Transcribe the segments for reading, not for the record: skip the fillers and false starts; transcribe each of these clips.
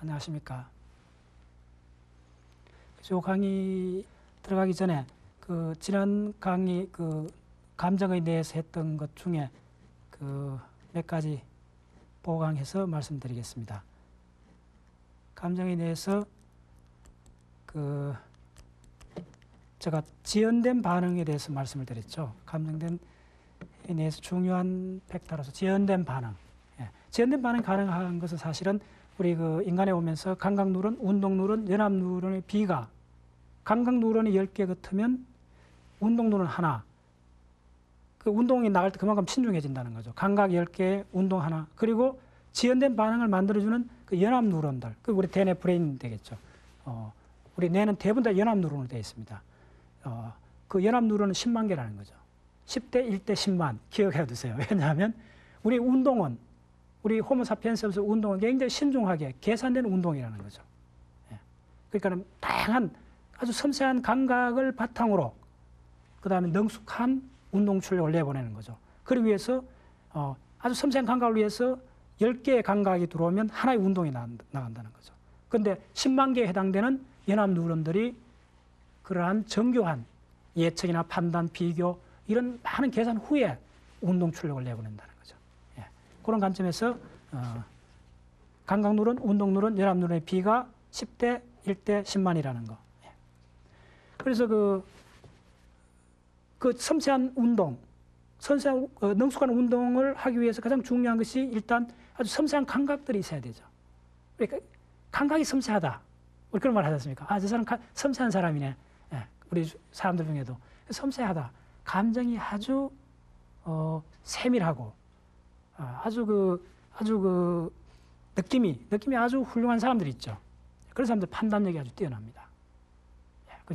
안녕하십니까. 요 강의 들어가기 전에 지난 강의 감정에 대해서 했던 것 중에 몇 가지 보강해서 말씀드리겠습니다. 감정에 대해서 제가 지연된 반응에 대해서 말씀을 드렸죠. 감정에 대해서 중요한 팩터로서 지연된 반응. 지연된 반응이 가능한 것은 사실은 우리 인간에 오면서 감각 누런, 운동 누런, 연합 누런의 비가 감각 누런이 10개 같으면 운동 누런 하나. 운동이 나갈 때 그만큼 신중해진다는 거죠. 감각 10개, 운동 하나. 그리고 지연된 반응을 만들어주는 연합 누런들. 우리 대뇌 브레인 되겠죠. 우리 뇌는 대부분 다 연합 누런으로 되어 있습니다. 연합 누런은 10만 개라는 거죠. 10대 1대 10만 기억해 두세요. 왜냐하면 우리 운동은 우리 호모사피엔스에서 운동은 굉장히 신중하게 계산된 운동이라는 거죠. 그러니까 다양한 아주 섬세한 감각을 바탕으로 그 다음에 능숙한 운동 출력을 내보내는 거죠. 그러기 위해서 아주 섬세한 감각을 위해서 10개의 감각이 들어오면 하나의 운동이 나간다는 거죠. 그런데 10만 개에 해당되는 연합 뉴런들이 그러한 정교한 예측이나 판단, 비교 이런 많은 계산 후에 운동 출력을 내보낸다는 거죠. 그런 관점에서 감각 누런, 운동 누런, 연합 누런의 비가 10대 1대 10만이라는 거. 그래서 섬세한 운동, 섬세한 능숙한 운동을 하기 위해서 가장 중요한 것이 일단 아주 섬세한 감각들이 있어야 되죠. 그러니까 감각이 섬세하다. 우리 그런 말 하지 않습니까? 저 사람 섬세한 사람이네. 우리 사람들 중에도 섬세하다. 감정이 아주 세밀하고 아주 느낌이 아주 훌륭한 사람들이 있죠. 그런 사람들 판단력이 아주 뛰어납니다.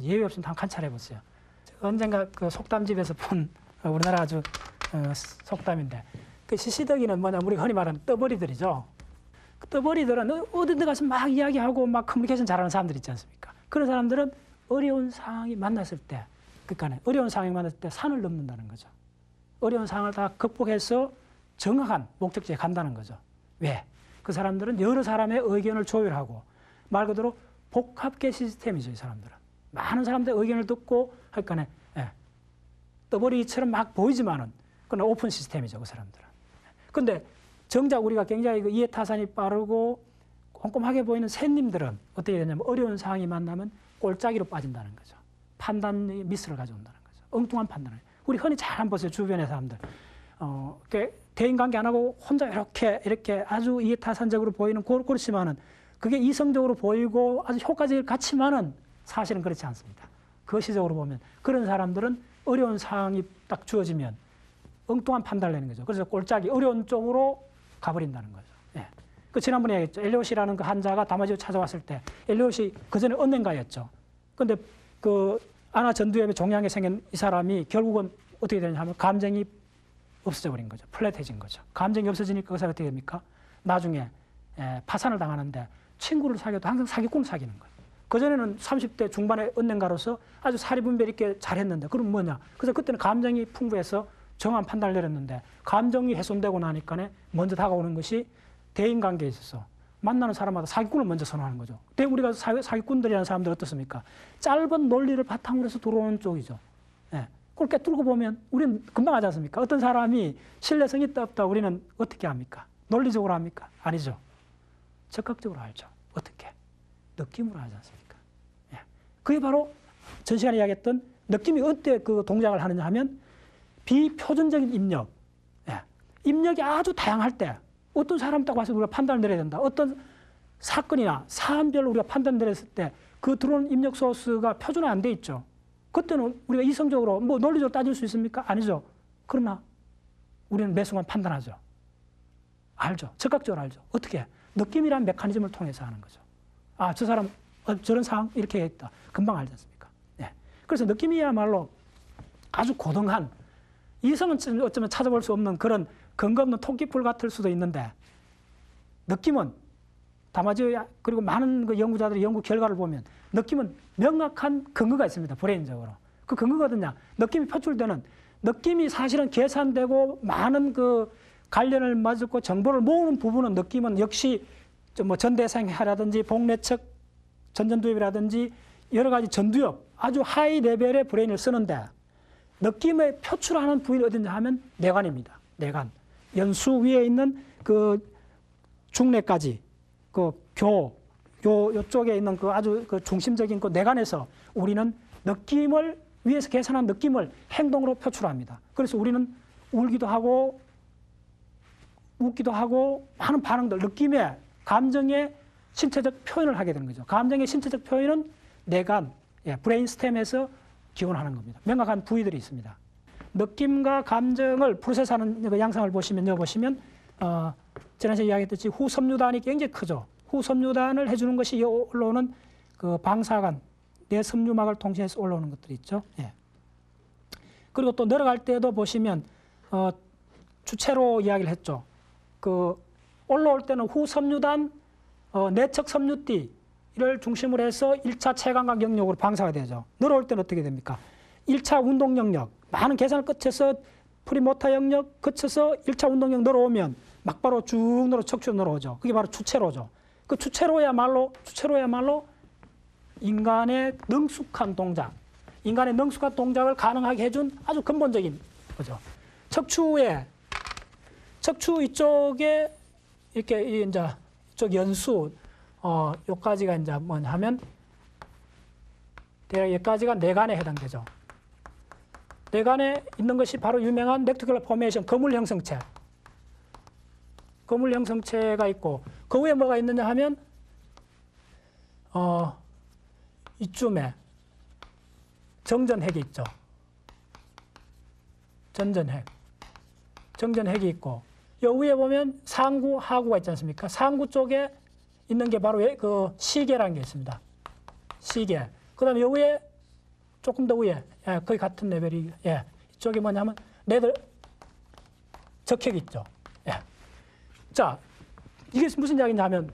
예외 없이 한번 관찰해 보세요. 언젠가 속담집에서 본 우리나라 아주 속담인데 시시덕이는 뭐냐 우리가 흔히 말하는 떠벌이들이죠. 떠벌이들은 어디 가서 막 이야기하고 막 커뮤니케이션 잘하는 사람들 있지 않습니까? 그런 사람들은 어려운 상황이 만났을 때 그러니까 어려운 상황이 만났을 때 산을 넘는다는 거죠. 어려운 상황을 다 극복해서 정확한 목적지에 간다는 거죠. 왜? 그 사람들은 여러 사람의 의견을 조율하고 말 그대로 복합계 시스템이죠. 이 사람들은. 많은 사람들의 의견을 듣고 하니까 떠벌이처럼 막 보이지만은 그건 오픈 시스템이죠. 그 사람들은. 근데 정작 우리가 굉장히 이해타산이 빠르고 꼼꼼하게 보이는 샌님들은 어떻게 되냐면 어려운 상황이 만나면 꼴짜기로 빠진다는 거죠. 판단의 미스를 가져온다는 거죠. 엉뚱한 판단을. 우리 흔히 잘 한번 보세요. 주변의 사람들. 대인관계 안 하고 혼자 이렇게 아주 이해타산적으로 보이는 그렇지만은 그게 이성적으로 보이고 아주 효과적일 같지만은 사실은 그렇지 않습니다. 거시적으로 보면 그런 사람들은 어려운 상황이 딱 주어지면 엉뚱한 판단을 내는 거죠. 그래서 꼴짜기 어려운 쪽으로 가버린다는 거죠. 지난번에 얘기했죠. 엘리엇이라는 그 환자가 다마지오 찾아왔을 때 엘리엇이 그전에 언행가였죠. 근데 아나 전두엽에 종양이 생긴 이 사람이 결국은 어떻게 되냐 하면 감정이 없어져 버린 거죠. 플랫해진 거죠. 감정이 없어지니까 그 사람이 어떻게 됩니까? 나중에 파산을 당하는데 친구를 사귀어도 항상 사기꾼을 사귀는 거예요. 그전에는 30대 중반의 언행가로서 아주 사리분별 있게 잘했는데 그럼 뭐냐? 그래서 그때는 감정이 풍부해서 정확한 판단을 내렸는데 감정이 훼손되고 나니까 먼저 다가오는 것이 대인관계에 있어서 만나는 사람마다 사기꾼을 먼저 선호하는 거죠. 우리가 사기꾼들이라는 사람들 어떻습니까? 짧은 논리를 바탕으로 해서 들어오는 쪽이죠. 그걸 깨뚫고 보면 우리는 금방 하지 않습니까? 어떤 사람이 신뢰성이 없다 우리는 어떻게 합니까? 논리적으로 합니까? 아니죠. 적극적으로 알죠. 어떻게? 느낌으로 하지 않습니까? 그게 바로 전 시간에 이야기했던 느낌이 어때 그 동작을 하느냐 하면 비표준적인 입력. 입력이 아주 다양할 때 어떤 사람 딱 와서 우리가 판단을 내려야 된다. 어떤 사건이나 사안별로 우리가 판단 내렸을 때 그 들어오는 입력 소스가 표준화 안 돼 있죠. 그때는 우리가 이성적으로 논리적으로 따질 수 있습니까? 아니죠. 그러나 우리는 매 순간 판단하죠. 알죠. 적극적으로 알죠. 어떻게? 느낌이란 메커니즘을 통해서 하는 거죠. 저 사람 저런 상황 이렇게 했다. 금방 알지 않습니까? 그래서 느낌이야말로 아주 고등한 이성은 어쩌면 찾아볼 수 없는 그런 근거 없는 토끼풀 같을 수도 있는데 느낌은 다마지오 그리고 많은 연구자들의 연구 결과를 보면 느낌은 명확한 근거가 있습니다. 브레인적으로. 그 근거가 어떠냐? 느낌이 표출되는 느낌이 사실은 계산되고 많은 관련을 맺고 정보를 모으는 부분은 느낌은 역시 뭐 전대생해라든지 복내측 전전두엽이라든지 여러 가지 전두엽 아주 하이 레벨의 브레인을 쓰는데 느낌을 표출하는 부위는 어딘지 하면 뇌관입니다. 뇌관. 연수 위에 있는 그 중뇌까지 요쪽에 있는 그 아주 그 중심적인 그 뇌관에서 우리는 느낌을 위에서 계산한 느낌을 행동으로 표출합니다. 그래서 우리는 울기도 하고 웃기도 하고 많은 반응들, 느낌의 감정의 신체적 표현을 하게 되는 거죠. 감정의 신체적 표현은 뇌관, 브레인스템에서 기원하는 겁니다. 명확한 부위들이 있습니다. 느낌과 감정을 프로세스하는 양상을 보시면 지난 시간에 이야기했듯이 후섬유단이 굉장히 크죠. 후섬유단을 해주는 것이 올라오는 그 방사관, 뇌섬유막을 통해서 올라오는 것들이 있죠. 예. 그리고 또 내려갈 때도 보시면 주체로 이야기를 했죠. 그 올라올 때는 후섬유단, 내측 섬유띠를 중심으로 해서 1차 체감각 영역으로 방사가 되죠. 내려올 때는 어떻게 됩니까? 1차 운동 영역, 많은 계산을 끝에서 프리모터 영역 거쳐서 1차 운동 영역 내려오면 막바로 쭉 척추로 내려오죠. 그게 바로 추체로죠. 그 추체로야말로 인간의 능숙한 동작을 가능하게 해준 아주 근본적인 거죠. 척추 이쪽에 이렇게 이제 이쪽 연수 요까지가 이제 뭐냐 하면 대략 여기까지가 뇌관에 해당되죠. 뇌관에 있는 것이 바로 유명한 렉티큘러 포메이션 거물 형성체가 있고 그 위에 뭐가 있느냐 하면 이쯤에 정전핵이 있죠. 정전핵이 있고 요 위에 보면 상구, 하구가 있지 않습니까? 상구 쪽에 있는 게 바로 그 시계라는 게 있습니다. 시계. 그 다음에 요 위에 조금 더 위에 거의 같은 레벨이 이쪽이 뭐냐면 뇌들 적핵이 있죠. 자, 이게 무슨 이야기냐면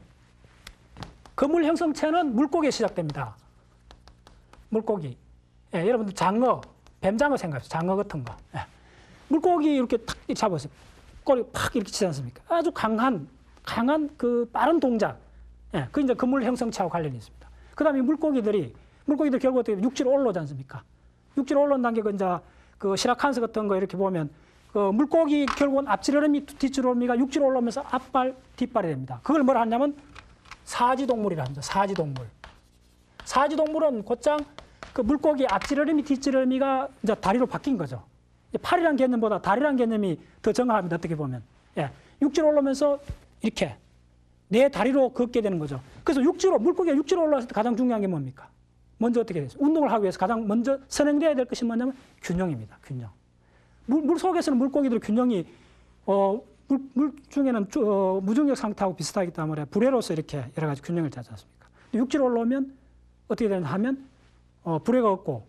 거물 형성체는 물고기에 시작됩니다. 물고기. 여러분들 장어, 뱀장어 생각하세요. 장어 같은 거. 물고기 이렇게 탁 잡아서 꼬리 팍 이렇게 치지 않습니까? 아주 강한 그 빠른 동작. 그 이제 거물 형성체하고 관련이 있습니다. 그 다음에 물고기들 결국 어떻게 육지로 올라오지 않습니까? 육지로 올라온다는 게 이제 그 시라칸스 같은 거 이렇게 보면 그 물고기 결국은 앞지르르미, 뒷지르르미가 육지로 올라오면서 앞발, 뒷발이 됩니다. 그걸 뭐라 하냐면 사지동물이라 합니다. 사지동물은 곧장 그 물고기 앞지르르미, 뒷지르르미가 이제 다리로 바뀐 거죠. 팔이라는 개념보다 다리라는 개념이 더 정확합니다. 어떻게 보면. 육지로 올라오면서 이렇게 내 다리로 걷게 되는 거죠. 그래서 물고기가 육지로 올라왔을 때 가장 중요한 게 뭡니까? 먼저 어떻게 되죠? 운동을 하기 위해서 가장 먼저 선행돼야 될 것이 뭐냐면 균형입니다. 균형. 물 속에서는 물고기들 균형이 물 중에는 무중력 상태하고 비슷하기 때문에 불회로서 이렇게 여러 가지 균형을 짜지 않습니까? 육지로 올라오면 어떻게 되냐 하면 불회가 없고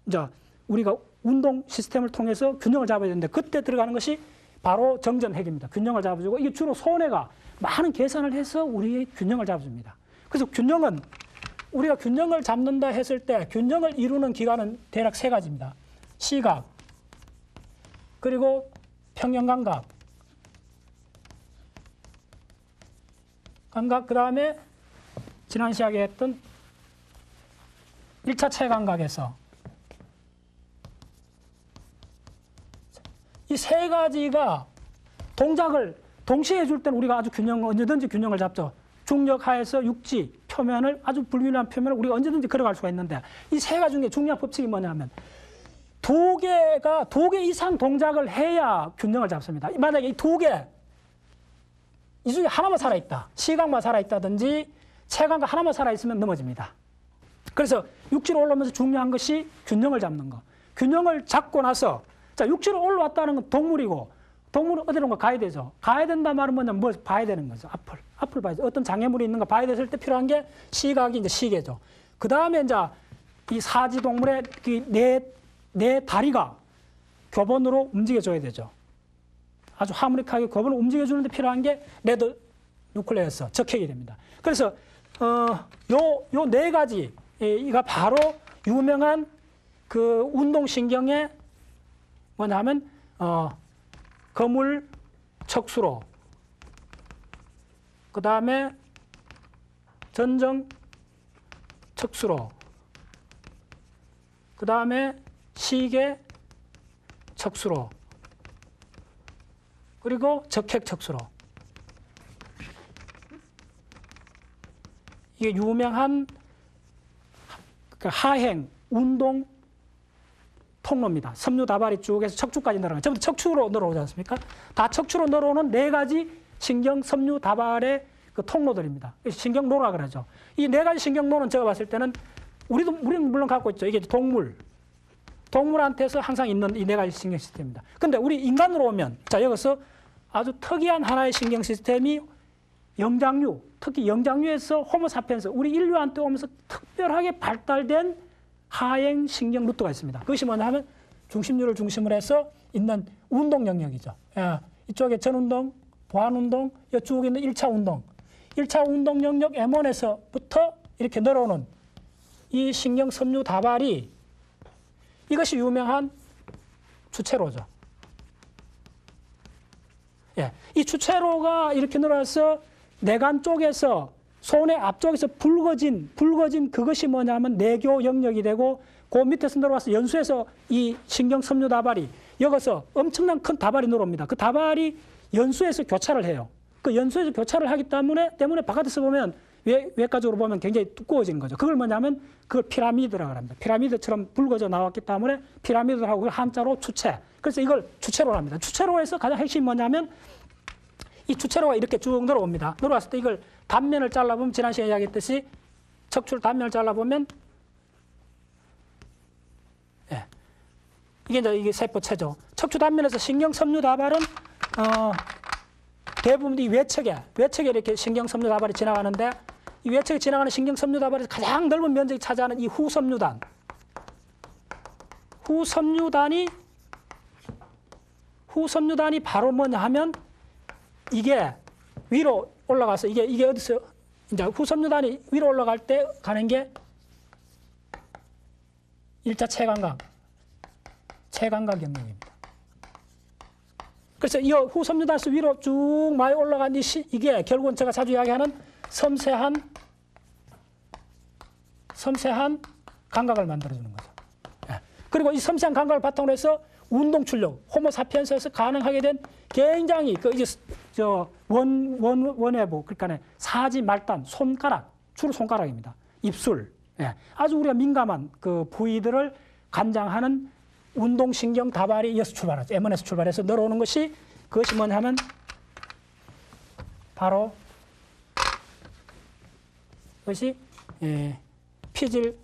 이제 우리가 운동 시스템을 통해서 균형을 잡아야 되는데 그때 들어가는 것이 바로 정전핵입니다. 균형을 잡아주고 이게 주로 소뇌가 많은 계산을 해서 우리의 균형을 잡아줍니다. 그래서 우리가 균형을 잡는다 했을 때 균형을 이루는 기관은 대략 3가지입니다. 시각, 그리고 평형감각, 그 다음에 지난 시간에 했던 1차 체감각에서 이 3가지가 동작을 동시에 해줄 때는 우리가 아주 언제든지 균형을 잡죠. 중력 하에서 육지 표면을 아주 불균형한 표면을 우리가 언제든지 걸어갈 수가 있는데 이 3가지 중에 중요한 법칙이 뭐냐면 2개 이상 동작을 해야 균형을 잡습니다. 만약에 이 2개 이 중에 하나만 살아있다. 시각만 살아있다든지 체감각 하나만 살아있으면 넘어집니다. 그래서 육지로 올라오면서 중요한 것이 균형을 잡는 거. 균형을 잡고 나서 자 육지로 올라왔다는 건 동물이고 동물은 어디론가 가야 되죠. 가야 된다 말은 뭐냐면 뭘 봐야 되는 거죠. 앞을 봐야죠. 어떤 장애물이 있는가 봐야 됐을 때 필요한 게 시각이 이제 시계죠. 그 다음에 이제 이 사지동물의 내 다리가 교본으로 움직여줘야 되죠. 아주 하모닉하게 교본을 움직여주는데 필요한 게 레드 뉴클레어스, 적핵이 됩니다. 그래서 요 4가지가 바로 유명한 그 운동신경의 뭐냐면 거물 척수로, 그 다음에 전정 척수로, 그 다음에 시계 척수로, 그리고 적핵 척수로. 이게 유명한 하행 운동 통로입니다. 섬유 다발이 쭉 해서 척추까지 늘어나요. 전부 척추로 늘어오지 않습니까? 다 척추로 늘어오는 4가지 신경 섬유 다발의 그 통로들입니다. 신경로라 그러죠. 이 4가지 신경로는 제가 봤을 때는 우리는 물론 갖고 있죠. 이게 동물한테서 항상 있는 이 4가지 신경 시스템입니다. 근데 우리 인간으로 오면, 자, 여기서 아주 특이한 하나의 신경 시스템이 영장류, 특히 영장류에서 호모사피엔스, 우리 인류한테 오면서 특별하게 발달된 하행 신경 루트가 있습니다. 그것이 뭐냐 하면 중심류를 중심으로 해서 있는 운동 영역이죠. 예, 이쪽에 전운동, 보완운동, 이쪽에 있는 1차 운동. 1차 운동 영역 M1에서부터 이렇게 늘어오는 이 신경 섬유 다발이, 이것이 유명한 주체로죠. 예, 이 주체로가 이렇게 늘어나서 내관 쪽에서 손의 앞쪽에서 붉어진 그것이 뭐냐면 내교 영역이 되고, 그 밑에서 늘어와서 연수에서 이 신경 섬유 다발이 여기서 엄청난 큰 다발이 늘어옵니다. 그 다발이 연수에서 교차를 해요. 그 연수에서 교차를 하기 때문에 바깥에서 보면 외과적으로 보면 굉장히 두꺼워진 거죠. 그걸 뭐냐면 그걸 피라미드라고 합니다. 피라미드처럼 붉어져 나왔기 때문에 피라미드라고, 그걸 한자로 주체. 그래서 이걸 주체로로 합니다. 주체로에서 가장 핵심이 뭐냐면 이 주체로가 이렇게 쭉 늘어옵니다. 늘어왔을 때 이걸 단면을 잘라보면, 지난 시간에 이야기했듯이 척추 단면을 잘라보면, 예, 이게 세포체죠. 척추 단면에서 신경 섬유 다발은 대부분 이 외측에 이렇게 신경 섬유 다발이 지나가는데, 이 외측에 지나가는 신경 섬유 다발에서 가장 넓은 면적이 차지하는 이 후섬유단이 바로 뭐냐 하면, 이게 위로 올라가서 이게 어디서 이제 후섬유단이 위로 올라갈 때 가는 게 1차 체감각 영역입니다. 그래서 이 후섬유단에서 위로 쭉 많이 올라간 이게 결국은 제가 자주 이야기하는 섬세한 감각을 만들어주는 거죠. 예. 그리고 이 섬세한 감각을 바탕으로 해서 운동 출력, 호모사피엔스에서 가능하게 된 굉장히 원해부, 그러니까 사지, 말단, 손가락, 주로 손가락입니다. 입술, 예. 아주 우리가 민감한 그 부위들을 관장하는 운동신경 다발이 이어서 출발하죠. M1에서 출발해서 늘어오는 것이, 그것이 뭐냐 하면 바로 그것이 피질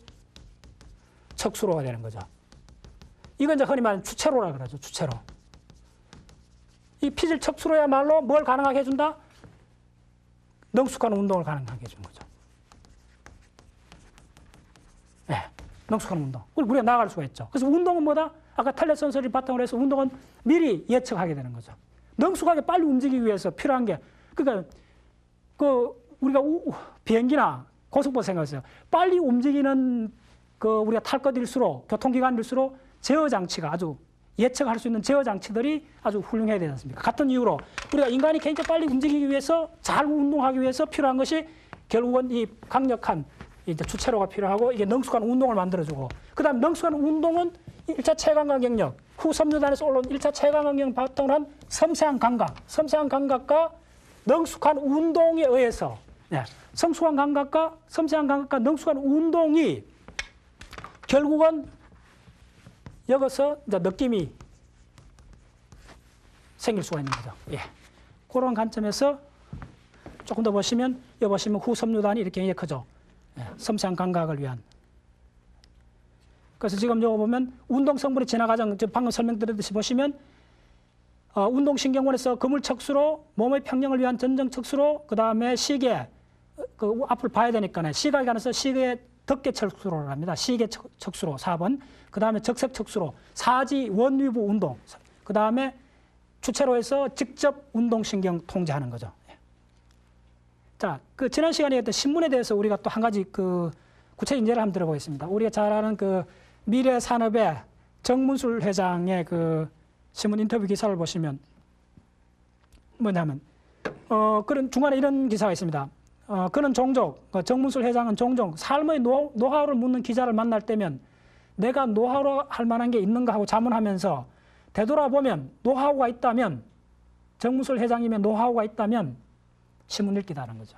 척수로가 되는 거죠. 이건 이제 흔히 말하는 주체로라 그러죠. 주체로. 이 피질 척수로야말로 뭘 가능하게 해준다? 능숙한 운동을 가능하게 해주는 거죠. 네, 능숙한 운동. 우리가 나아갈 수가 있죠. 그래서 운동은 뭐다? 아까 텔레선서를 바탕으로 해서 운동은 미리 예측하게 되는 거죠. 능숙하게 빨리 움직이기 위해서 필요한 게, 그러니까 우리가 비행기나 고속버스 생각하세요. 빨리 움직이는 우리가 탈 것일수록, 교통기관일수록 제어 장치가, 아주 예측할 수 있는 제어 장치들이 아주 훌륭해야 되지 않습니까? 같은 이유로 우리가 인간이 굉장히 빨리 움직이기 위해서, 잘 운동하기 위해서 필요한 것이 결국은 이 강력한 이제 주체로가 필요하고, 이게 능숙한 운동을 만들어주고, 그 다음 능숙한 운동은 1차 체감각 영역, 후섬유단에서 올라온 1차 체감각 영역 바탕으로 한 섬세한 감각과 능숙한 운동에 의해서, 섬세한 감각과 능숙한 운동이 결국은 여기서 이제 느낌이 생길 수가 있는 거죠. 예. 그런 관점에서 조금 더 보시면, 여기 보시면 후섬유단이 이렇게 굉장히 크죠. 예. 섬세한 감각을 위한. 그래서 지금 여기 보면 운동 성분이 진화 과정, 방금 설명드렸듯이 보시면 운동신경원에서 그물척수로, 몸의 평형을 위한 전정척수로, 그 다음에 시계, 앞을 봐야 되니까 시각에 관해서 시계 덕계척수로를 합니다. 시계척수로 4번. 그 다음에 적색척수로, 사지 원위부 운동. 그 다음에 주체로 해서 직접 운동신경 통제하는 거죠. 자, 지난 시간에 했던 신문에 대해서 우리가 또 한 가지 구체적인 예를 한번 들어보겠습니다. 우리가 잘 아는 미래산업의 정문술 회장의 신문 인터뷰 기사를 보시면 뭐냐면, 그런 중간에 이런 기사가 있습니다. 그는 종종, 정문술 회장은 종종 삶의 노하우를 묻는 기자를 만날 때면 내가 노하우로 할 만한 게 있는가 하고 자문하면서 되돌아보면 노하우가 있다면, 정문술 회장님의 노하우가 있다면 신문 읽기다라는 거죠.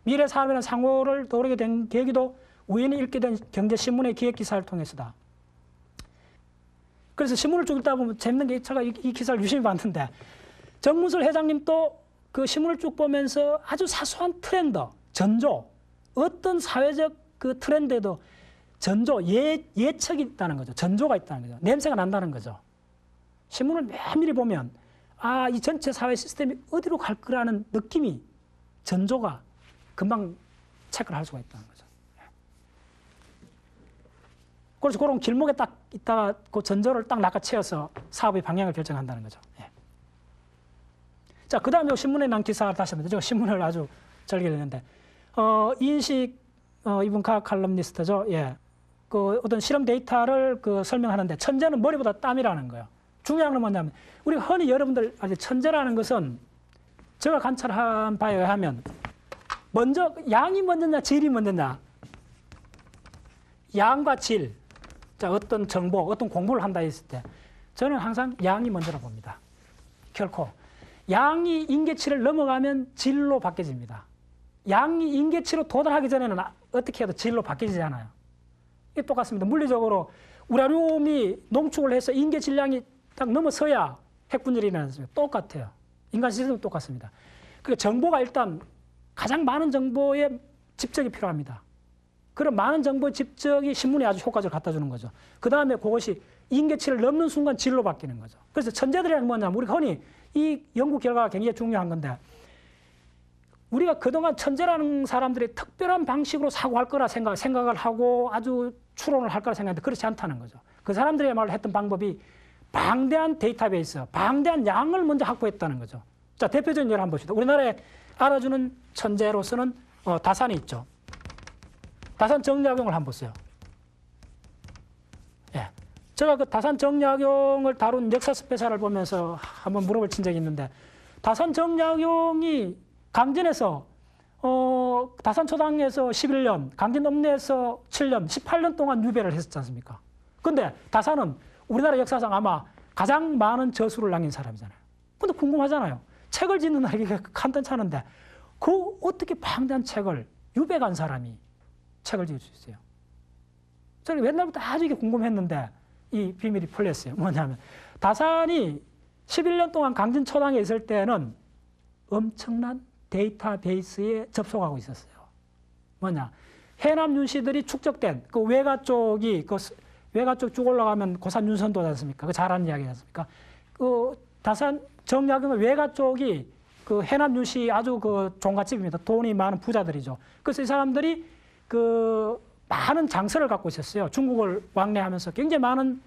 미래 사업이라는 상호를 떠오르게 된 계기도 우연히 읽게 된 경제신문의 기획기사를 통해서다. 그래서 신문을 쭉 읽다 보면 재밌는 게, 제가 이 기사를 유심히 봤는데, 정문술 회장님도 그 신문을 쭉 보면서 아주 사소한 트렌드, 전조, 어떤 사회적 그 트렌드에도 전조, 예측이 있다는 거죠. 전조가 있다는 거죠. 냄새가 난다는 거죠. 신문을 면밀히 보면 이 전체 사회 시스템이 어디로 갈 거라는 느낌이, 전조가 금방 체크를 할 수가 있다는 거죠. 그래서 그런 길목에 딱 있다가 그 전조를 딱 낚아채어서 사업의 방향을 결정한다는 거죠. 자, 그 다음에 신문에 난 기사를 다시 한번, 제가 신문을 아주 즐기는데, 이인식 이분 과학 칼럼니스트죠. 그 어떤 실험 데이터를 설명하는데, 천재는 머리보다 땀이라는 거예요. 중요한 건 뭐냐면, 우리 흔히 여러분들 천재라는 것은 제가 관찰한 바에 의하면 먼저 양이 먼저냐 질이 먼저냐, 양과 질. 자, 어떤 정보, 어떤 공부를 한다 했을 때 저는 항상 양이 먼저라고 봅니다. 결코 양이 인계치를 넘어가면 질로 바뀌어집니다. 양이 인계치로 도달하기 전에는 어떻게 해도 질로 바뀌지 않아요. 이게 똑같습니다. 물리적으로 우라늄이 농축을 해서 인계 질량이 딱 넘어서야 핵분열이 일어났습니다. 똑같아요. 인간 시스템도 똑같습니다. 그러니까 정보가 일단 가장 많은 정보의 집적이 필요합니다. 그런 많은 정보의 집적이 신문에 아주 효과적으로 갖다 주는 거죠. 그 다음에 그것이 인계치를 넘는 순간 질로 바뀌는 거죠. 그래서 천재들이란 뭐냐면, 우리가 흔히 이 연구 결과가 굉장히 중요한 건데, 우리가 그동안 천재라는 사람들이 특별한 방식으로 사고할 거라 생각을 하고 아주 추론을 할 거라 생각했는데 그렇지 않다는 거죠. 그 사람들이야말로 했던 방법이 방대한 데이터베이스, 방대한 양을 먼저 확보했다는 거죠. 자, 대표적인 예를 한번 봅시다. 우리나라에 알아주는 천재로서는 다산이 있죠. 다산 정약용을 한번 보세요. 제가 그 다산 정약용을 다룬 역사 스페셜을 보면서 한번 물어볼 적이 있는데, 다산 정약용이 강진에서 다산 초당에서 11년, 강진 읍내에서 7년, 18년 동안 유배를 했었지 않습니까? 근데 다산은 우리나라 역사상 아마 가장 많은 저수를 남긴 사람이잖아요. 근데 궁금하잖아요. 책을 짓는 날이 간단찮은데 그 어떻게 방대한 책을, 유배 간 사람이 책을 지을 수 있어요? 저는 옛날부터 아주 이게 궁금했는데 이 비밀이 풀렸어요. 뭐냐면, 다산이 11년 동안 강진 초당에 있을 때는 엄청난 데이터베이스에 접속하고 있었어요. 뭐냐, 해남 윤씨들이 축적된 그 외가 쪽이, 외가 쪽 쭉 올라가면 고산 윤선도지 않습니까? 그 잘 아는 이야기지 않습니까? 그 다산 정약용의 외가 쪽이 그 해남 윤씨 아주 그 종갓집입니다. 돈이 많은 부자들이죠. 그래서 이 사람들이 그 많은 장서를 갖고 있었어요. 중국을 왕래하면서 굉장히 많은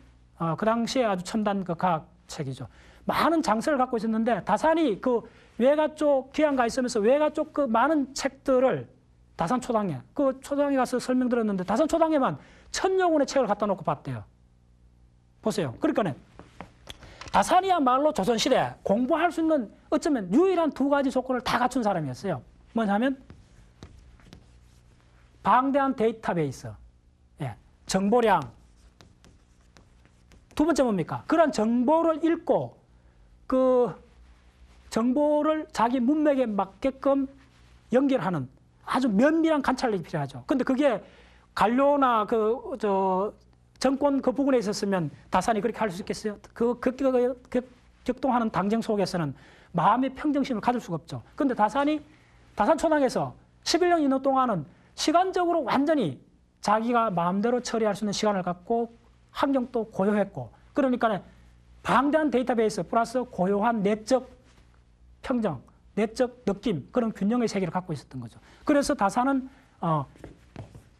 그 당시에 아주 첨단 그 과학책이죠. 많은 장서를 갖고 있었는데, 다산이 그 외가 쪽 귀양가 있으면서 외가 쪽 그 많은 책들을 다산 초당에, 그 초당에 가서 설명드렸는데 다산 초당에만 1000여 권의 책을 갖다 놓고 봤대요. 보세요. 그러니까 다산이야말로 조선시대 공부할 수 있는 어쩌면 유일한 두 가지 조건을 다 갖춘 사람이었어요. 뭐냐면 방대한 데이터베이스, 정보량. 두 번째 뭡니까? 그런 정보를 읽고 그 정보를 자기 문맥에 맞게끔 연결하는 아주 면밀한 관찰력이 필요하죠. 근데 그게 관료나 정권 그 부분에 있었으면 다산이 그렇게 할 수 있겠어요? 격동하는 당정 속에서는 마음의 평정심을 가질 수가 없죠. 근데 다산 초당에서 11년 이내 동안은 시간적으로 완전히 자기가 마음대로 처리할 수 있는 시간을 갖고 환경도 고요했고, 그러니까 방대한 데이터베이스 플러스 고요한 내적 평정, 내적 느낌, 그런 균형의 세계를 갖고 있었던 거죠. 그래서 다산은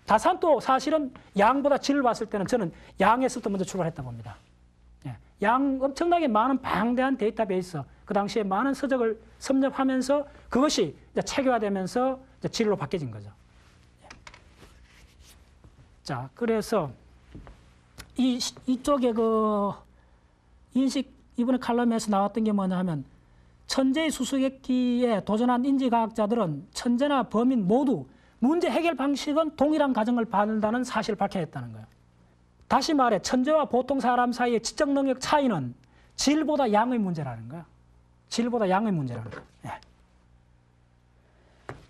다산도 사실은 양보다 질을 봤을 때는 저는 양에서부터 먼저 출발했다 봅니다. 양 엄청나게 많은 방대한 데이터베이스, 그 당시에 많은 서적을 섭렵하면서 그것이 이제 체계화되면서 이제 질로 바뀌어진 거죠. 자, 그래서 이쪽에 그 인식 이번에 칼럼에서 나왔던 게 뭐냐 하면, 천재의 수수께끼에 도전한 인지과학자들은 천재나 범인 모두 문제 해결 방식은 동일한 과정을 받는다는 사실을 밝혀냈다는 거예요. 다시 말해 천재와 보통 사람 사이의 지적 능력 차이는 질보다 양의 문제라는 거예요. 질보다 양의 문제라는 거예요. 예.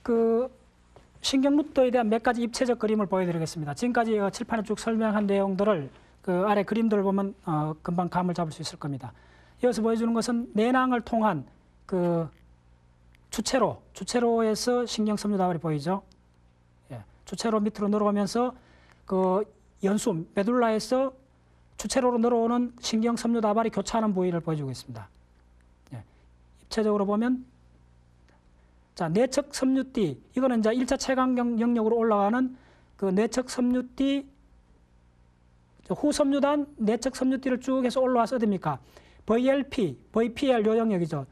그 신경루터에 대한 몇 가지 입체적 그림을 보여드리겠습니다. 지금까지 칠판에 쭉 설명한 내용들을 그 아래 그림들을 보면 금방 감을 잡을 수 있을 겁니다. 여기서 보여주는 것은 내낭을 통한 그 주체로에서 신경섬유다발이 보이죠. 예. 주체로 밑으로 내려오면서 그 연수 메둘라에서 주체로로 내려오는 신경섬유다발이 교차하는 부위를 보여주고 있습니다. 예. 입체적으로 보면 자, 내측 섬유띠, 이거는 이제 1차 채광경 영역으로 올라가는 그 내측 섬유띠, 후섬유단 내측 섬유띠를 쭉 해서 올라와서 어딥니까? VLP, VPL 요 영역이죠.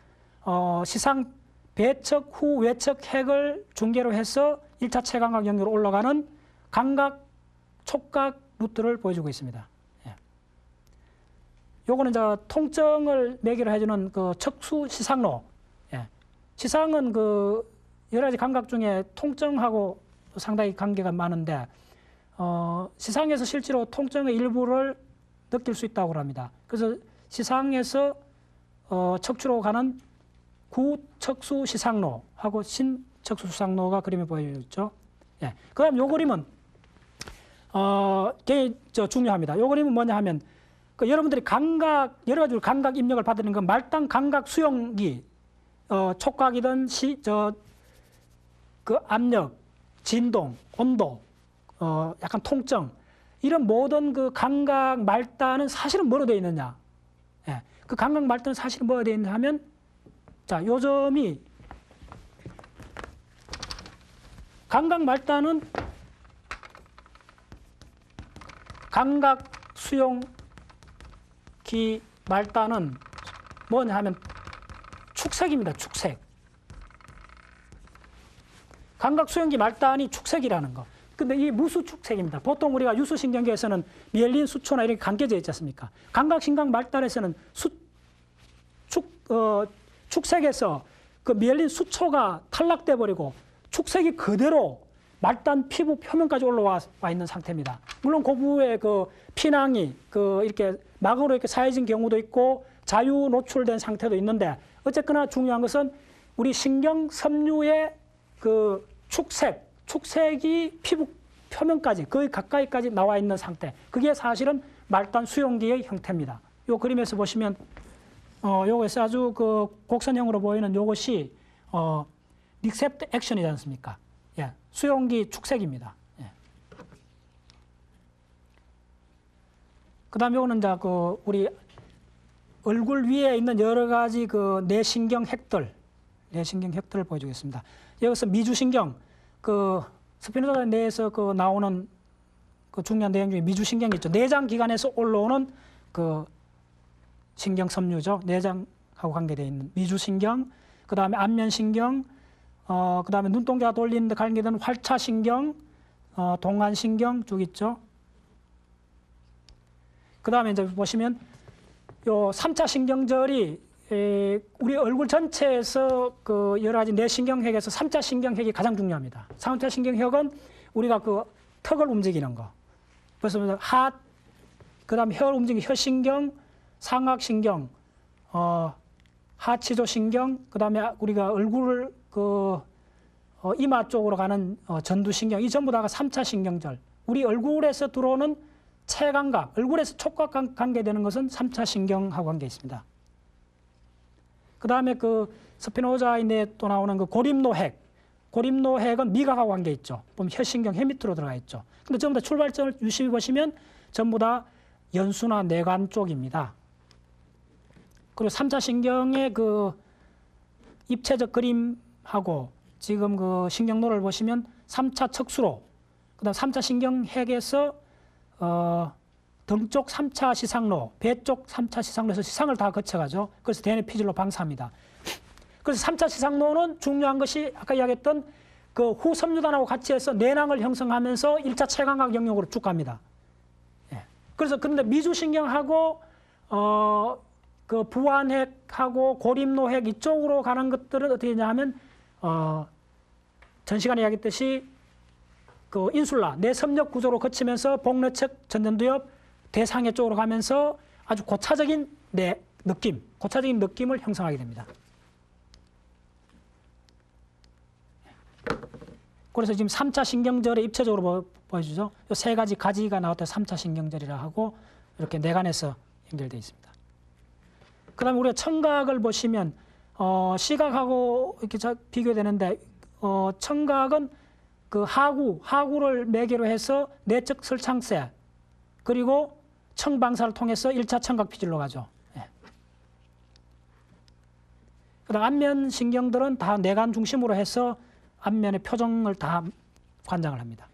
시상 배측, 후 외측 핵을 중계로 해서 1차 채광각 영역으로 올라가는 감각, 촉각 루트를 보여주고 있습니다. 예. 요거는 이제 통증을 매개로 해주는 그 척수 시상로. 시상은 그 여러 가지 감각 중에 통증하고 상당히 관계가 많은데 시상에서 실제로 통증의 일부를 느낄 수 있다고 합니다. 그래서 시상에서 척추로 가는 구척수 시상로하고 신척수 시상로가 그림에 보여져 있죠. 예. 그다음 요 그림은 굉장히 중요합니다. 요 그림은 뭐냐 하면 그 여러분들이 감각 여러 가지 감각 입력을 받는 그 말단 감각 수용기 촉각이든 그 압력, 진동, 온도, 약간 통증 이런 모든 그 감각 말단은 사실은 뭐로 되어 있느냐? 예. 그 감각 말단은 사실은 뭐로 되어 있느냐 하면 자, 요 점이 감각 말단은 감각 수용기 말단은 뭐냐 하면 축색입니다. 축색. 감각 수용기 말단이 축색이라는 거. 근데 이 무수 축색입니다. 보통 우리가 유수신경계에서는 미엘린 수초나 이렇게 감겨져 있지 않습니까? 감각신경 말단에서는 축색에서 그 미엘린 수초가 탈락돼 버리고 축색이 그대로 말단 피부 표면까지 올라와 있는 상태입니다. 물론 그 부에 그 피낭이 그 이렇게 막으로 이렇게 사해진 경우도 있고 자유 노출된 상태도 있는데 어쨌거나 중요한 것은 우리 신경 섬유의 그 축색이 피부 표면까지 거의 가까이까지 나와 있는 상태. 그게 사실은 말단 수용기의 형태입니다. 요 그림에서 보시면 요것이 아주 그 곡선형으로 보이는 요것이 리셉트 액션이지 않습니까? 예, 수용기 축색입니다. 예. 그다음 요거는 이제 그 우리 얼굴 위에 있는 여러 가지 그 뇌신경 핵들을 보여주겠습니다. 여기서 미주신경, 그 스피노자 뇌에서 그 나오는 그 중요한 내용 중에 미주신경이 있죠. 내장 기관에서 올라오는 그 신경 섬유죠. 내장하고 관계되어 있는 미주신경, 그 다음에 안면신경, 그 다음에 눈동자 돌리는 데 관계되는 활차신경, 동안신경 쭉 있죠. 그 다음에 이제 보시면 요 3차 신경절이 우리 얼굴 전체에서 그 여러 가지 뇌신경핵에서 3차 신경핵이 가장 중요합니다. 3차 신경핵은 우리가 그 턱을 움직이는 거. 그래서 그다음에 혀를 움직이는 혀신경, 상악신경, 하치조신경, 그다음에 우리가 얼굴을 그 이마 쪽으로 가는 전두신경, 이 전부 다가 3차 신경절. 우리 얼굴에서 들어오는 체감각, 얼굴에서 촉각 관계되는 것은 3차 신경하고 관계 있습니다. 그 다음에 그 스피노자인에 또 나오는 그 고립노핵. 고립노핵은 미각하고 관계 있죠. 보면 혀신경, 혀 밑으로 들어가 있죠. 근데 전부 다 출발점을 유심히 보시면 전부 다 연수나 뇌관 쪽입니다. 그리고 3차 신경의 그 입체적 그림하고 지금 그 신경로를 보시면 3차 척수로, 그 다음 3차 신경핵에서 등 쪽 3차 시상로, 배 쪽 3차 시상로에서 시상을 다 거쳐가죠. 그래서 대뇌 피질로 방사합니다. 그래서 3차 시상로는 중요한 것이 아까 이야기했던 그 후섬유단하고 같이 해서 내낭을 형성하면서 1차 체감각 영역으로 쭉 갑니다. 예. 그래서 근데 미주신경하고 그 부안핵하고 고림노핵 이쪽으로 가는 것들은 어떻게 되냐 하면 전 시간에 이야기했듯이 그 인슐라 내섬역 구조로 거치면서 복내측 전전두엽 대상해 쪽으로 가면서 아주 고차적인 고차적인 느낌을 형성하게 됩니다. 그래서 지금 3차 신경절에 입체적으로 보여주죠. 이 세 가지 가지가 나왔다 3차 신경절이라 하고 이렇게 내관에서 연결되어 있습니다. 그 다음에 우리가 청각을 보시면 시각하고 이렇게 비교되는데 청각은 그 하구를 매개로 해서 내적 설창세 그리고 청방사를 통해서 1차 청각 피질로 가죠. 예. 그다음 안면 신경들은 다 내관 중심으로 해서 안면의 표정을 다 관장을 합니다.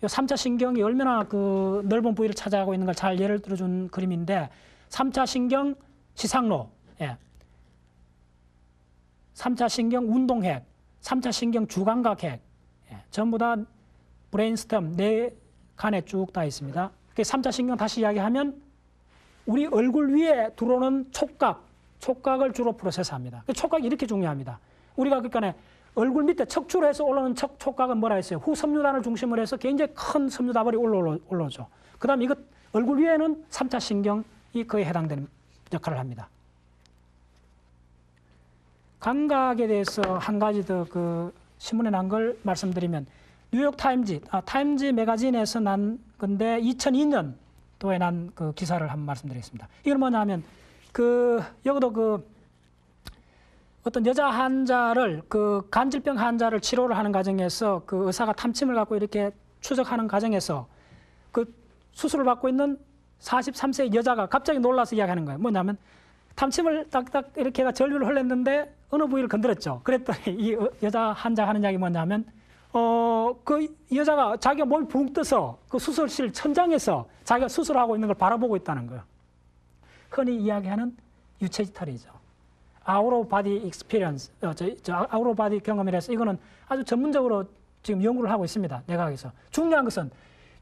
이 3차 신경이 얼마나 그 넓은 부위를 차지하고 있는 걸 잘 예를 들어준 그림인데 3차 신경 시상로, 예. 3차 신경 운동핵, 3차 신경 주감각핵, 예. 전부 다 브레인스텀, 뇌간에 쭉 다 있습니다. 3차 신경 다시 이야기하면 우리 얼굴 위에 들어오는 촉각을 주로 프로세스합니다. 촉각이 이렇게 중요합니다. 우리가 그러니까 얼굴 밑에 척추로 해서 올라오는 촉각은 뭐라 했어요? 후섬유단을 중심으로 해서 굉장히 큰 섬유다발이 올라오죠. 그 다음에 이것 얼굴 위에는 3차 신경이 거의 해당되는 역할을 합니다. 감각에 대해서 한 가지 더 그 신문에 난 걸 말씀드리면 뉴욕 타임즈 매거진에서 난 건데 2002년도에 난 그 기사를 한번 말씀드리겠습니다. 이건 뭐냐면 여기도 어떤 여자 환자를 간질병 환자를 치료를 하는 과정에서 그 의사가 탐침을 갖고 이렇게 추적하는 과정에서 그 수술을 받고 있는 43세 여자가 갑자기 놀라서 이야기하는 거예요. 뭐냐면 탐침을 딱딱 이렇게 해가 전류를 흘렸는데 어느 부위를 건드렸죠. 그랬더니 이 여자 환자 하는 이야기 뭐냐면 그 여자가 자기가 몸이 붕 떠서 그 수술실 천장에서 자기가 수술하고 있는 걸 바라보고 있다는 거예요. 흔히 이야기하는 유체이탈이죠. 아웃 오브 바디 익스피리언스, 아웃 오브 바디 경험이라서 이거는 아주 전문적으로 지금 연구를 하고 있습니다. 내과학에서. 중요한 것은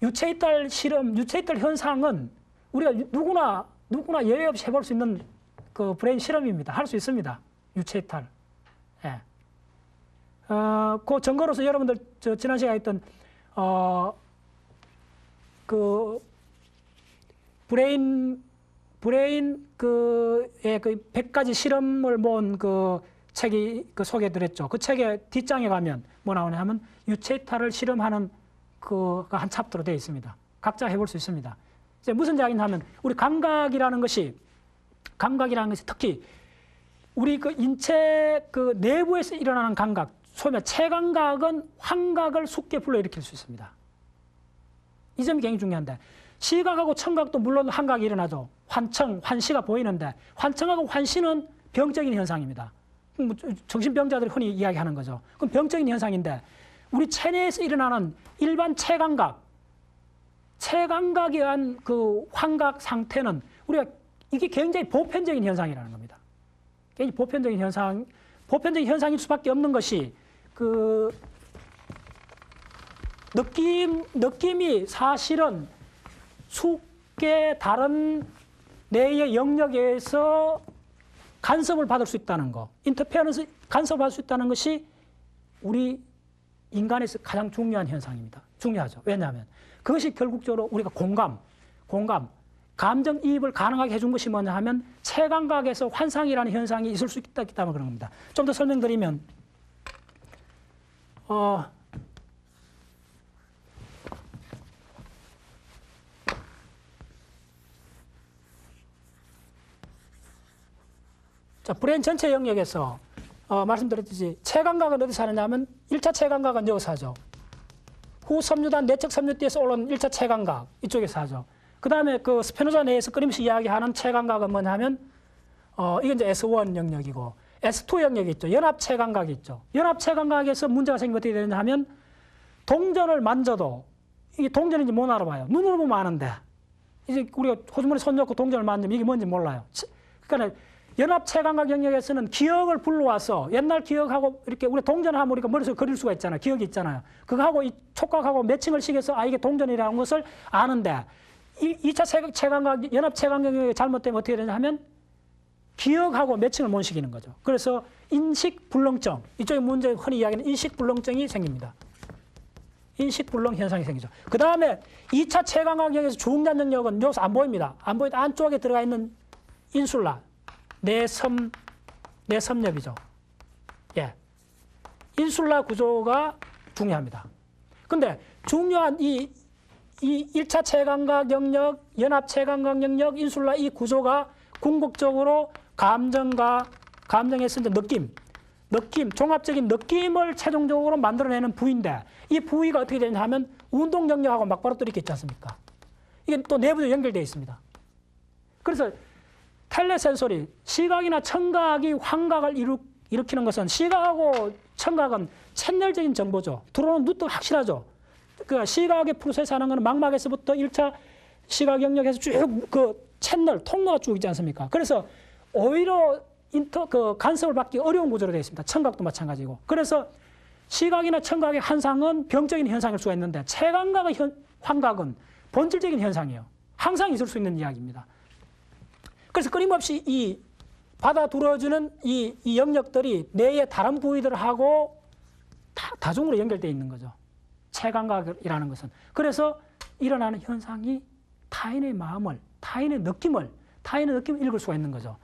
유체이탈 실험, 유체이탈 현상은 우리가 누구나 예외 없이 해볼 수 있는 그 브레인 실험입니다. 할 수 있습니다. 유체이탈. 예. 그 증거로서 여러분들 지난 시간에 했던 그 브레인 그의 그 100가지 실험을 모은 그 책이 소개해드렸죠. 그 책의 뒷장에 가면 뭐 나오냐 하면 유체이탈을 실험하는 그가 한 챕터로 되어 있습니다. 각자 해볼 수 있습니다. 이제 무슨 이야기냐 하면 우리 감각이라는 것이 특히 우리 그 인체 그 내부에서 일어나는 감각, 소위 말해 체감각은 환각을 쉽게 불러일으킬 수 있습니다. 이 점이 굉장히 중요한데 시각하고 청각도 물론 환각이 일어나죠. 환시가 보이는데 환청하고 환시는 병적인 현상입니다. 정신병자들이 흔히 이야기하는 거죠. 그럼 병적인 현상인데 우리 체내에서 일어나는 일반 체감각에 의한 그 환각 상태는 우리가 이게 굉장히 보편적인 현상이라는 겁니다. 굉장히 보편적인 현상일 수밖에 없는 것이 그 느낌이 사실은 수개 다른 뇌의 영역에서 간섭을 받을 수 있다는 거, 인터페어런스 간섭을 받을 수 있다는 것이 우리 인간에서 가장 중요한 현상입니다. 중요하죠. 왜냐하면 그것이 결국적으로 우리가 공감, 감정이입을 가능하게 해준 것이 뭐냐 하면 체감각에서 환상이라는 현상이 있을 수 있기 때문에 그런 겁니다. 좀 더 설명드리면 자, 브레인 전체 영역에서 말씀드렸듯이 체감각은 어디서 하느냐면 1차 체감각은 여기서 하죠. 후섬유단 내적 섬유띠에서 올라온 1차 체감각 이쪽에서 하죠. 그 다음에 그 스피노자 내에서 끊임없이 이야기하는 체감각은 뭐냐면 이게 이제 S1 영역이고 S2 영역이 있죠. 연합 체감각이 있죠. 연합 체감각에서 문제가 생기면 어떻게 되느냐 하면 동전을 만져도 이게 동전인지 못 알아봐요. 눈으로 보면 아는데 이제 우리가 호주머니 손 넣고 동전을 만지면 이게 뭔지 몰라요. 그러니까 연합 체감각 영역에서는 기억을 불러와서 옛날 기억하고 이렇게 우리 동전하면 우리가 머릿속에 그릴 수가 있잖아요. 기억이 있잖아요. 그거하고 이 촉각하고 매칭을 시켜서 이게 동전이라는 것을 아는데 2차 채광각, 연합 채광경력이 잘못되면 어떻게 되냐 하면 기억하고 매칭을 못 시키는 거죠. 그래서 인식불능증, 이쪽에 문제 흔히 이야기하는 인식불능증이 생깁니다. 인식불능 현상이 생기죠. 그 다음에 2차 채광각경에서 중단 영역은 여기서 안 보입니다. 안 보이다 안쪽에 들어가 있는 인슐라, 내섬엽이죠. 예. 인슐라 구조가 중요합니다. 근데 중요한 이 1차 채광각 영역, 연합 채광각 영역, 인슐라 이 구조가 궁극적으로 감정에서 이제 느낌, 종합적인 느낌을 최종적으로 만들어내는 부위인데 이 부위가 어떻게 되냐 하면 운동 영역하고 막바로 또 이렇게 있지 않습니까? 이게 또 내부적으로 연결되어 있습니다. 그래서 텔레센소리, 시각이나 청각이 환각을 일으키는 것은 시각하고 청각은 채널적인 정보죠. 들어오는 눈도 확실하죠. 그 시각의 프로세스하는 것은 망막에서부터 1차 시각 영역에서 쭉 그 채널, 통로가 쭉 있지 않습니까? 그래서 오히려 간섭을 받기 어려운 구조로 되어 있습니다. 청각도 마찬가지고. 그래서 시각이나 청각의 현상은 병적인 현상일 수가 있는데 채광각의 환각은 본질적인 현상이에요. 항상 있을 수 있는 이야기입니다. 그래서 끊임없이 이 받아들여주는 이 영역들이 뇌의 다른 부위들하고 다중으로 연결되어 있는 거죠. 채광각이라는 것은. 그래서 일어나는 현상이 타인의 마음을, 타인의 느낌을 읽을 수가 있는 거죠.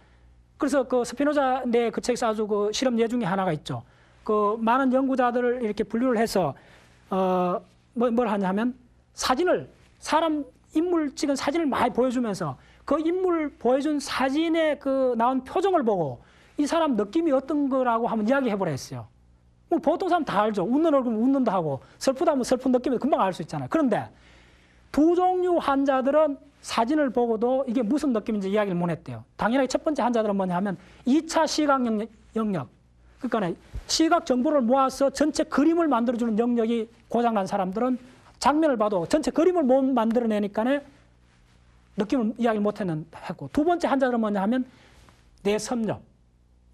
그래서 그 스피노자 내 그 책에서 아주 그 실험 예 중에 하나가 있죠. 그 많은 연구자들을 이렇게 분류를 해서 뭘 하냐면 사진을 사람 인물 찍은 사진을 많이 보여주면서 그 인물 보여준 사진에 그 나온 표정을 보고 이 사람 느낌이 어떤 거라고 한번 이야기해보라 했어요. 뭐 보통 사람 다 알죠. 웃는 얼굴은 웃는다 하고 슬프다 하면 슬픈 느낌을 금방 알 수 있잖아요. 그런데 두 종류 환자들은 사진을 보고도 이게 무슨 느낌인지 이야기를 못 했대요. 당연하게 첫 번째 환자들은 뭐냐 하면 2차 시각 영역, 그러니까 시각 정보를 모아서 전체 그림을 만들어주는 영역이 고장난 사람들은 장면을 봐도 전체 그림을 못 만들어내니까 느낌을 이야기를 못 했고, 두 번째 환자들은 뭐냐 하면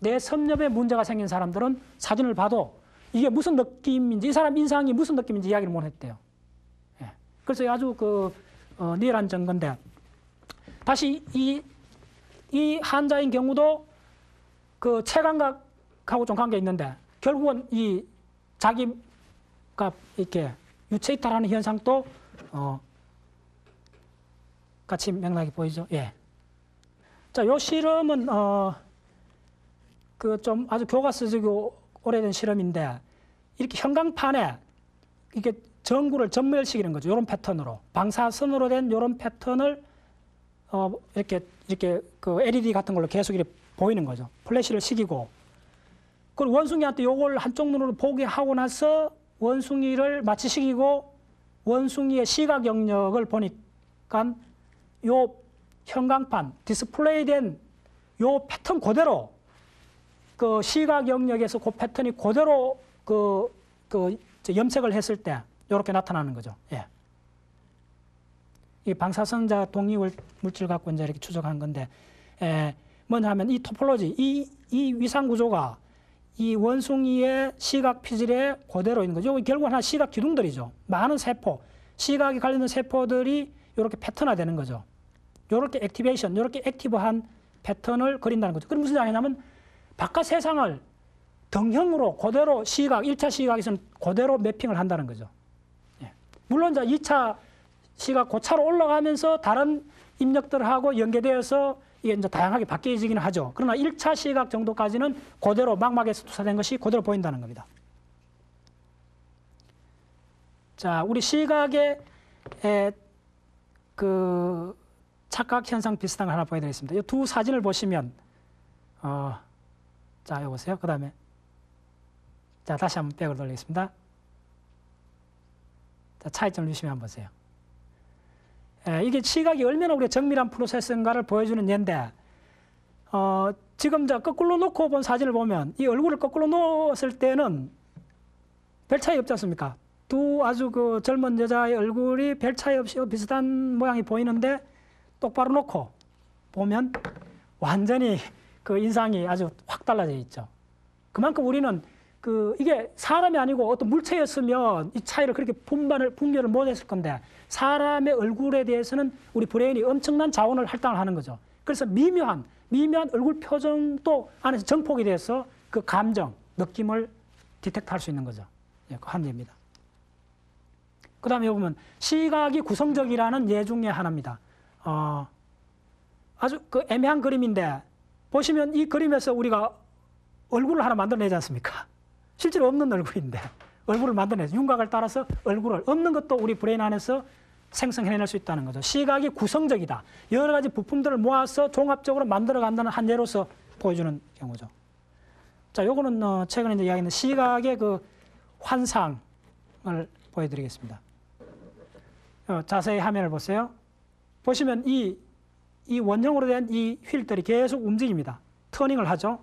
뇌섬엽에 문제가 생긴 사람들은 사진을 봐도 이게 무슨 느낌인지, 이 사람 인상이 무슨 느낌인지 이야기를 못 했대요. 예. 그래서 아주 리얼한 증거인데, 다시 이 환자인 경우도 그 채광각하고 좀 관계 있는데, 결국은 이 자기가 이렇게 유체이탈하는 현상도 같이 맥락이 보이죠. 예. 자, 요 실험은 그 좀 아주 교과서적이고 오래된 실험인데, 이렇게 현광판에 이렇게 전구를 전멸시키는 거죠. 이런 패턴으로 방사선으로 된 이런 패턴을 이렇게 그 LED 같은 걸로 계속 이렇게 보이는 거죠. 플래시를 시키고, 그리고 원숭이한테 요걸 한쪽 눈으로 보게 하고 나서 원숭이를 마취시키고 원숭이의 시각 영역을 보니까 요 형광판 디스플레이된 요 패턴 그대로 그 시각 영역에서 그 패턴이 그대로 그 염색을 했을 때 이렇게 나타나는 거죠. 예. 이 방사선자 동위 물질 갖고 이제 이렇게 추적한 건데, 뭐냐 하면 이 토폴로지, 이 위상 구조가 이 원숭이의 시각 피질에 그대로 있는 거죠. 결국 하나 시각 기둥들이죠. 많은 세포, 시각이 관련된 세포들이 이렇게 패턴화되는 거죠. 이렇게 액티베이션, 이렇게 액티브한 패턴을 그린다는 거죠. 그럼 무슨 이야기냐면 바깥 세상을 등형으로 그대로 시각, 1차 시각에서는 그대로 매핑을 한다는 거죠. 예. 물론 이제 2차 시각 고차로 올라가면서 다른 입력들하고 연계되어서 이게 이제 다양하게 바뀌어지기는 하죠. 그러나 1차 시각 정도까지는 그대로 망막에서 투사된 것이 그대로 보인다는 겁니다. 자, 우리 시각의 그 착각 현상 비슷한 거 하나 보여드리겠습니다. 이 두 사진을 보시면, 자, 여기 보세요. 그 다음에, 자, 다시 한번 백을 돌리겠습니다. 자, 차이점을 주시면 한번 보세요. 이게 시각이 얼마나 우리가 정밀한 프로세스인가를 보여주는 예인데, 지금 거꾸로 놓고 본 사진을 보면 이 얼굴을 거꾸로 놓았을 때는 별 차이 없지 않습니까? 두 아주 그 젊은 여자의 얼굴이 별 차이 없이 비슷한 모양이 보이는데 똑바로 놓고 보면 완전히 그 인상이 아주 확 달라져 있죠. 그만큼 우리는 이게 사람이 아니고 어떤 물체였으면 이 차이를 그렇게 분별을 못했을 건데 사람의 얼굴에 대해서는 우리 브레인이 엄청난 자원을 할당을 하는 거죠. 그래서 미묘한 얼굴 표정도 안에서 정폭이 돼서 그 감정, 느낌을 디텍트할 수 있는 거죠. 예, 그 한계입니다. 그 다음에 보면 시각이 구성적이라는 예 중에 하나입니다. 아주 그 애매한 그림인데 보시면 이 그림에서 우리가 얼굴을 하나 만들어내지 않습니까? 실제로 없는 얼굴인데 얼굴을 만들어내죠. 윤곽을 따라서 얼굴을 없는 것도 우리 브레인 안에서 생성해낼 수 있다는 거죠. 시각이 구성적이다. 여러 가지 부품들을 모아서 종합적으로 만들어간다는 한 예로서 보여주는 경우죠. 자, 요거는 최근에 이제 이야기하는 시각의 그 환상을 보여드리겠습니다. 자세히 화면을 보세요. 보시면 이 원형으로 된 이 휠들이 계속 움직입니다. 터닝을 하죠.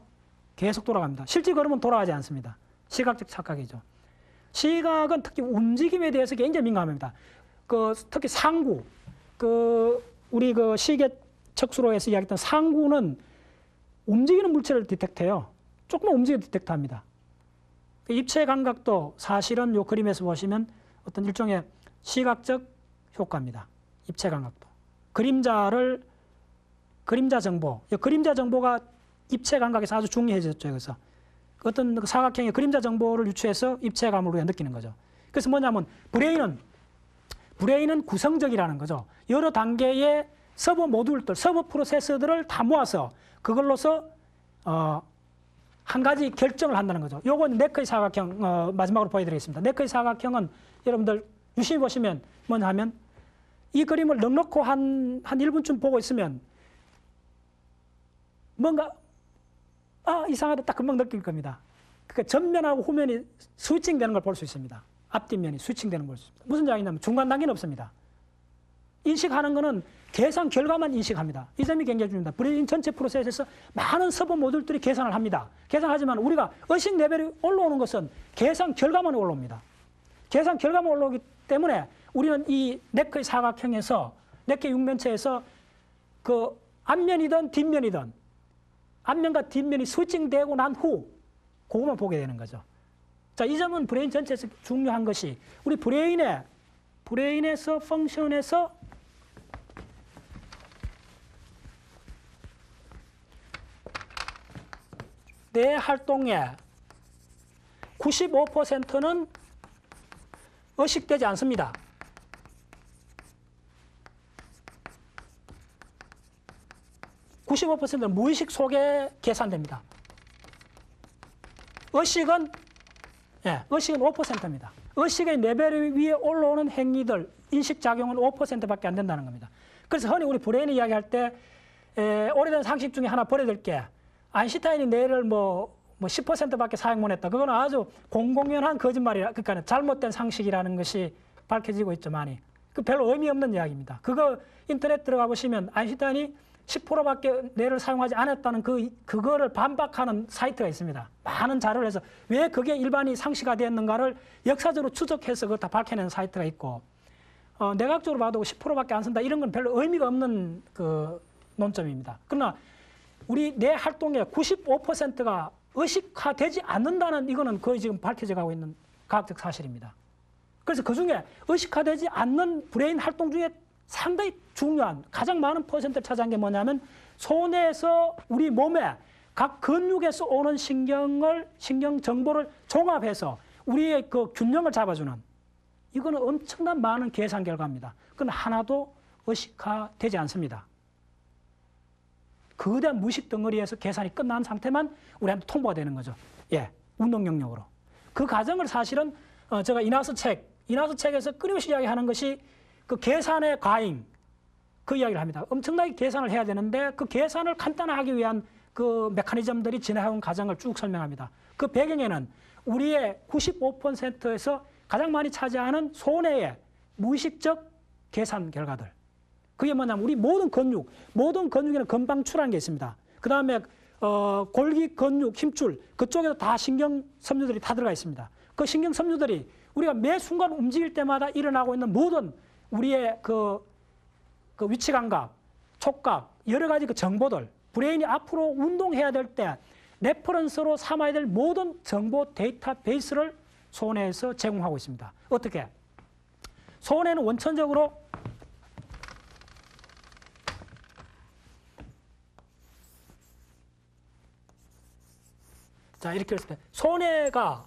계속 돌아갑니다. 실제 걸으면 돌아가지 않습니다. 시각적 착각이죠. 시각은 특히 움직임에 대해서 굉장히 민감합니다. 특히 상구, 우리 시계 척수로 해서 이야기했던 상구는 움직이는 물체를 디텍트해요. 조금만 움직여 디텍트합니다. 입체 감각도 사실은 이 그림에서 보시면 어떤 일종의 시각적 효과입니다. 입체 감각도. 그림자 정보가 입체 감각에서 아주 중요해졌죠. 그래서 어떤 사각형의 그림자 정보를 유추해서 입체감으로 느끼는 거죠. 그래서 뭐냐면 브레인은 구성적이라는 거죠. 여러 단계의 서버 모듈들, 서버 프로세서들을 다 모아서 그걸로서 한 가지 결정을 한다는 거죠. 요건 네크의 사각형 마지막으로 보여드리겠습니다. 네크의 사각형은 여러분들 유심히 보시면 뭐냐 하면 이 그림을 넉넉히 한 1분쯤 보고 있으면 뭔가 이상하다 딱 금방 느낄 겁니다. 그러니까 전면하고 후면이 스위칭되는 걸 볼 수 있습니다. 앞뒷면이 스위칭되는 걸 볼 수 있습니다. 무슨 이야기냐면 중간 단계는 없습니다. 인식하는 거는 계산 결과만 인식합니다. 이 점이 굉장히 중요합니다. 브레인 전체 프로세스에서 많은 서버 모듈들이 계산을 합니다. 계산하지만 우리가 의식 레벨이 올라오는 것은 계산 결과만 올라옵니다. 계산 결과만 올라오기 때문에 우리는 이 네크의 사각형에서 네크의 육면체에서 그 앞면이든 뒷면이든 앞면과 뒷면이 스위칭되고 난 후 그것만 보게 되는 거죠. 자, 이 점은 브레인 전체에서 중요한 것이 우리 브레인에서 펑션에서 뇌 활동의 95%는 의식되지 않습니다. (95%는) 무의식 속에 계산됩니다. 의식은 5%입니다. 의식의 레벨 위에 올라오는 행위들, 인식작용은 5%밖에 안 된다는 겁니다. 그래서 흔히 우리 브레인이 이야기할 때 오래된 상식 중에 하나 버려야 될 게 아인슈타인이 뇌를 10%밖에 사용 못했다. 그거는 아주 공공연한 거짓말이라, 그러니까 잘못된 상식이라는 것이 밝혀지고 있죠, 많이. 그 별로 의미 없는 이야기입니다. 그거 인터넷 들어가 보시면 아인슈타인이 10%밖에 뇌를 사용하지 않았다는 그거를 반박하는 사이트가 있습니다. 많은 자료를 해서 왜 그게 일반이 상시가 되었는가를 역사적으로 추적해서 그거 다 밝혀내는 사이트가 있고, 내각적으로 봐도 10%밖에 안 쓴다 이런 건 별로 의미가 없는 그 논점입니다. 그러나 우리 뇌 활동의 95%가 의식화되지 않는다는 이거는 거의 지금 밝혀져 가고 있는 과학적 사실입니다. 그래서 그중에 의식화되지 않는 브레인 활동 중에 상당히 중요한 가장 많은 퍼센트를 차지한 게 뭐냐면 손에서 우리 몸에 각 근육에서 오는 신경 정보를 종합해서 우리의 그 균형을 잡아주는, 이거는 엄청난 많은 계산 결과입니다. 그건 하나도 의식화되지 않습니다. 거대한 무의식 덩어리에서 계산이 끝난 상태만 우리한테 통보가 되는 거죠. 예, 운동 영역으로. 그 과정을 사실은 제가 이나스 책에서 끊임없이 이야기하는 것이 그 계산의 과잉, 그 이야기를 합니다. 엄청나게 계산을 해야 되는데 그 계산을 간단하기 위한 그 메커니즘들이 진행해온 과정을 쭉 설명합니다. 그 배경에는 우리의 95%에서 가장 많이 차지하는 손해의 무의식적 계산 결과들. 그게 뭐냐면 우리 모든 근육에는 건방추라는 게 있습니다. 그 다음에 골기 근육, 힘줄, 그쪽에도 다 신경 섬유들이 다 들어가 있습니다. 그 신경 섬유들이 우리가 매 순간 움직일 때마다 일어나고 있는 모든 우리의 그 위치 감각, 촉각, 여러 가지 그 정보들, 브레인이 앞으로 운동해야 될 때 레퍼런스로 삼아야 될 모든 정보 데이터베이스를 손해에서 제공하고 있습니다. 어떻게? 손해는 원천적으로 자 이렇게 했을 때 손해가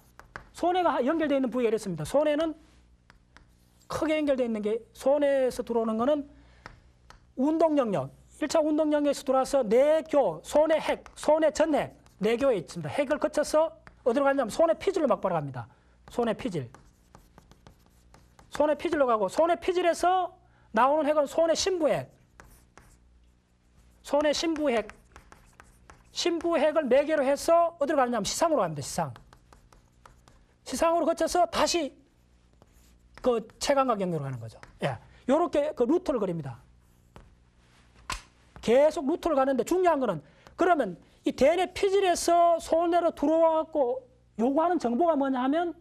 연결되어 있는 부위가 이렇습니다. 손해는 크게 연결되어 있는 게 손해에서 들어오는 거는 운동 영역, 1차 운동 영역에서 들어와서 내교, 손해 핵, 손해 전핵, 내교에 있습니다. 핵을 거쳐서 어디로 가냐면 손해 피질로 막바로 갑니다. 손해 피질. 손해 피질로 가고 손해 피질에서 나오는 핵은 손해 신부핵. 손해 신부핵. 신부핵을 매개로 해서 어디로 가냐면 시상으로 갑니다. 시상. 시상으로 거쳐서 다시 그 체감각 영역으로 가는 거죠. 예. 요렇게 그 루트를 그립니다. 계속 루트를 가는데 중요한 거는 그러면 이 대뇌 피질에서 손해로 들어와갖고 요구하는 정보가 뭐냐 하면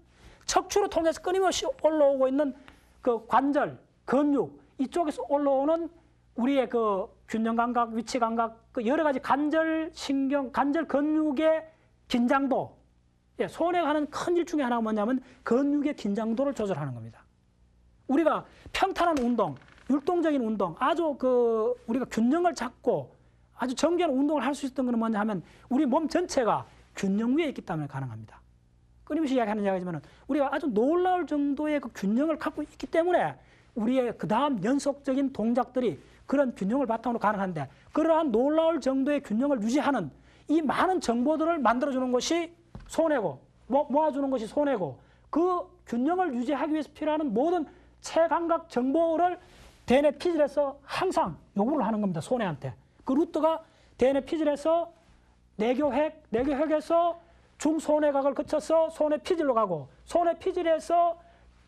척추를 통해서 끊임없이 올라오고 있는 그 관절, 근육 이쪽에서 올라오는 우리의 그 균형 감각, 위치 감각, 그 여러 가지 관절 신경, 관절 근육의 긴장도, 예, 손해가 하는 큰 일 중에 하나가 뭐냐면 근육의 긴장도를 조절하는 겁니다. 우리가 평탄한 운동, 율동적인 운동, 아주 그 우리가 균형을 잡고 아주 정교한 운동을 할 수 있었던 것은 뭐냐 하면 우리 몸 전체가 균형 위에 있기 때문에 가능합니다. 끊임없이 이야기하는 이야기지만 우리가 아주 놀라울 정도의 그 균형을 갖고 있기 때문에 우리의 그 다음 연속적인 동작들이 그런 균형을 바탕으로 가능한데 그러한 놀라울 정도의 균형을 유지하는 이 많은 정보들을 만들어주는 것이 손해고 모아주는 것이 손해고 그 균형을 유지하기 위해서 필요한 모든 체감각 정보를 대뇌 피질에서 항상 요구를 하는 겁니다. 손해한테. 그 루트가 대뇌 피질에서 내교핵에서 중손해각을 거쳐서 손해 피질로 가고 손해 피질에서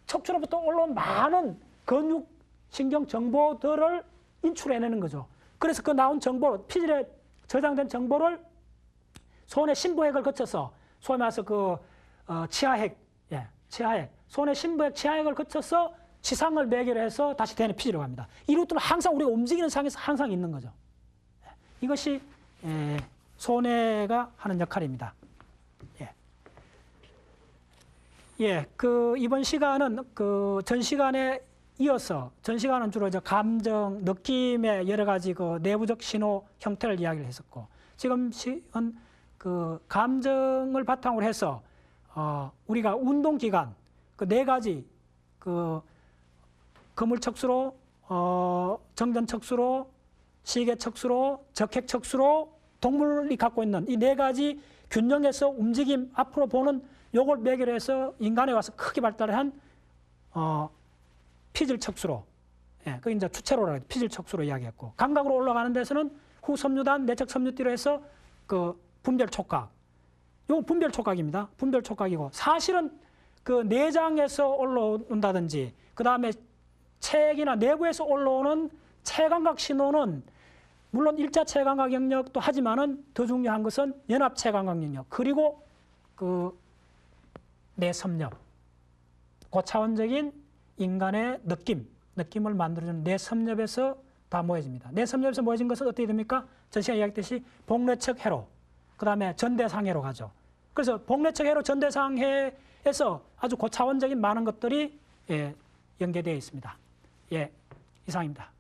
척추로부터 올라온 많은 근육 신경 정보들을 인출해내는 거죠. 그래서 그 나온 정보, 피질에 저장된 정보를 손해 신부핵을 거쳐서 소위 말해서 그 치아핵, 예, 치아핵, 손해 신부핵, 치아핵을 거쳐서 시상을 매개로 해서 다시 대뇌 피질로 갑니다. 이 루트는 항상 우리가 움직이는 상에서 항상 있는 거죠. 이것이 손해가 하는 역할입니다. 예, 그 이번 시간은 그 전 시간에 이어서 전 시간은 주로 이제 감정, 느낌의 여러 가지 그 내부적 신호 형태를 이야기를 했었고 지금 시은 그 감정을 바탕으로 해서 우리가 운동 기간 그 네 가지 그 거물척수로, 정전척수로, 시계척수로, 적핵척수로 동물이 갖고 있는 이 네 가지 균형에서 움직임 앞으로 보는 요걸 매개로 해서 인간에 와서 크게 발달한 피질척수로, 예, 그 이제 추체로라 피질척수로 이야기했고 감각으로 올라가는 데서는 후섬유단, 내척섬유띠로 해서 그 분별촉각, 요거 분별촉각입니다. 분별촉각이고 사실은 그 내장에서 올라온다든지 그 다음에 체액이나 내부에서 올라오는 체감각 신호는 물론 1차 체감각 영역도 하지만은 더 중요한 것은 연합 체감각 영역 그리고 그 내섭렵, 고차원적인 인간의 느낌을 만들어주는 내섭렵에서 다 모여집니다. 내섭렵에서 모여진 것은 어떻게 됩니까? 전 시간에 이야기했듯이 복뇌척 해로, 그 다음에 전대상해로 가죠. 그래서 복뇌척 해로, 전대상해에서 아주 고차원적인 많은 것들이 연계되어 있습니다. 예, 이상입니다.